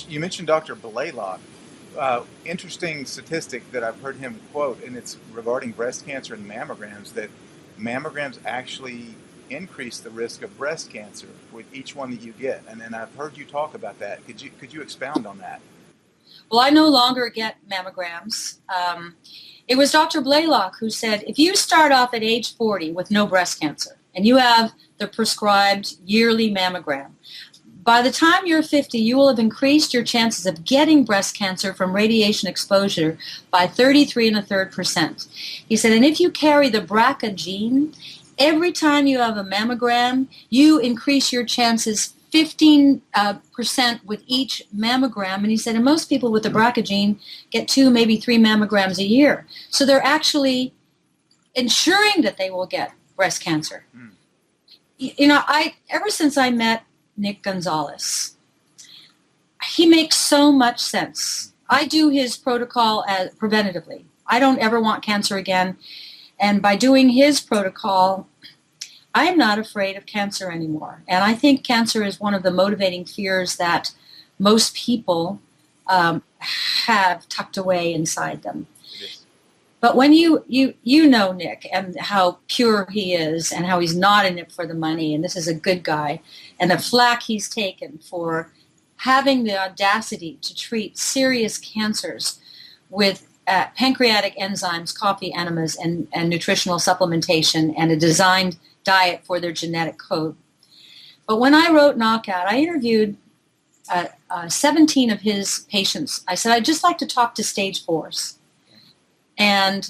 You mentioned Dr. Blaylock. Interesting statistic that I've heard him quote, and it's regarding breast cancer and mammograms, that mammograms actually increase the risk of breast cancer with each one that you get. And I've heard you talk about that. Could you expound on that? Well, I no longer get mammograms. It was Dr. Blaylock who said, if you start off at age 40 with no breast cancer and you have the prescribed yearly mammogram, by the time you're 50, you will have increased your chances of getting breast cancer from radiation exposure by 33.33%. He said, and if you carry the BRCA gene, every time you have a mammogram, you increase your chances 15% with each mammogram. And he said, and most people with the BRCA gene get 2, maybe 3 mammograms a year. So they're actually ensuring that they will get breast cancer. You know, ever since I met Nick Gonzalez, he makes so much sense. I do his protocol preventatively. I don't ever want cancer again. And by doing his protocol, I am not afraid of cancer anymore. And I think cancer is one of the motivating fears that most people have tucked away inside them. But when you know Nick and how pure he is and how he's not in it for the money, and this is a good guy, and the flack he's taken for having the audacity to treat serious cancers with pancreatic enzymes, coffee enemas, and nutritional supplementation, and a designed diet for their genetic code. But when I wrote Knockout, I interviewed 17 of his patients. I said, I'd just like to talk to stage 4s. And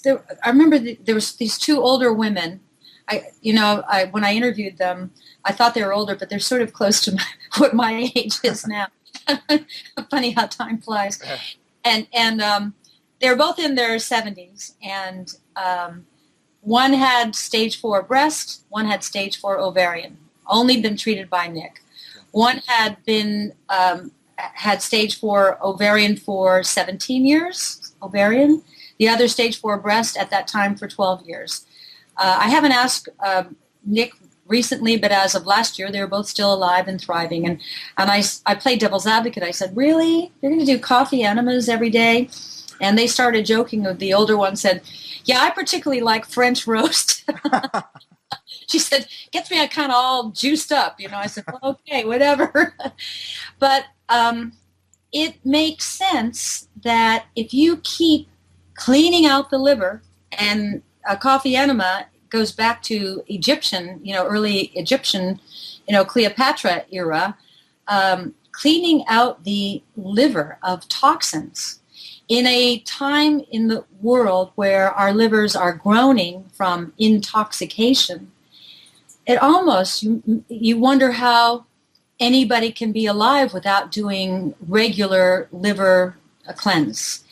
I remember there was these 2 older women. When I interviewed them, I thought they were older, but they're sort of close to what my age is now. Funny how time flies. And they're both in their 70s, and one had stage 4 breast, one had stage 4 ovarian, only been treated by Nick. One had been had stage 4 ovarian for 17 years, ovarian. The other stage 4 breast at that time for 12 years. I haven't asked Nick recently, but as of last year, they were both still alive and thriving. And I played devil's advocate. I said, really? You're going to do coffee enemas every day? And they started joking. The older one said, yeah, I particularly like French roast. She said, gets me kind of all juiced up. I said, well, okay, whatever. But it makes sense that if you keep cleaning out the liver, and a coffee enema goes back to Egyptian, early Egyptian, Cleopatra era, cleaning out the liver of toxins in a time in the world where our livers are groaning from intoxication. It almost, you wonder how anybody can be alive without doing regular liver cleanse.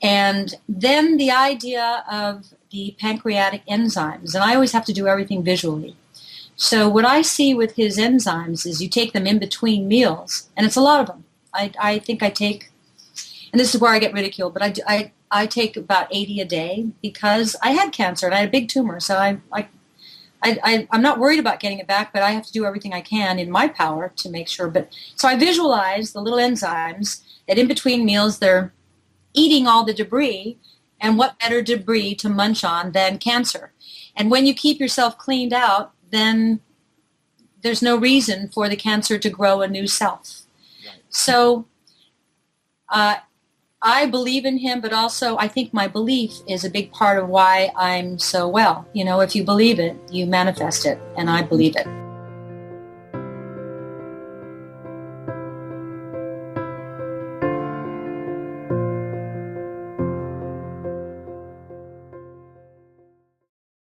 And then the idea of the pancreatic enzymes, and I always have to do everything visually. So what I see with his enzymes is you take them in between meals, and it's a lot of them. I think I take, and this is where I get ridiculed, but I take about 80 a day because I had cancer and I had a big tumor, so I'm not worried about getting it back, but I have to do everything I can in my power to make sure. But so I visualize the little enzymes that in between meals they're eating all the debris, and what better debris to munch on than cancer? And when you keep yourself cleaned out, then there's no reason for the cancer to grow a new self. Right. So I believe in him, but also I think my belief is a big part of why I'm so well. If you believe it, you manifest it, and I believe it.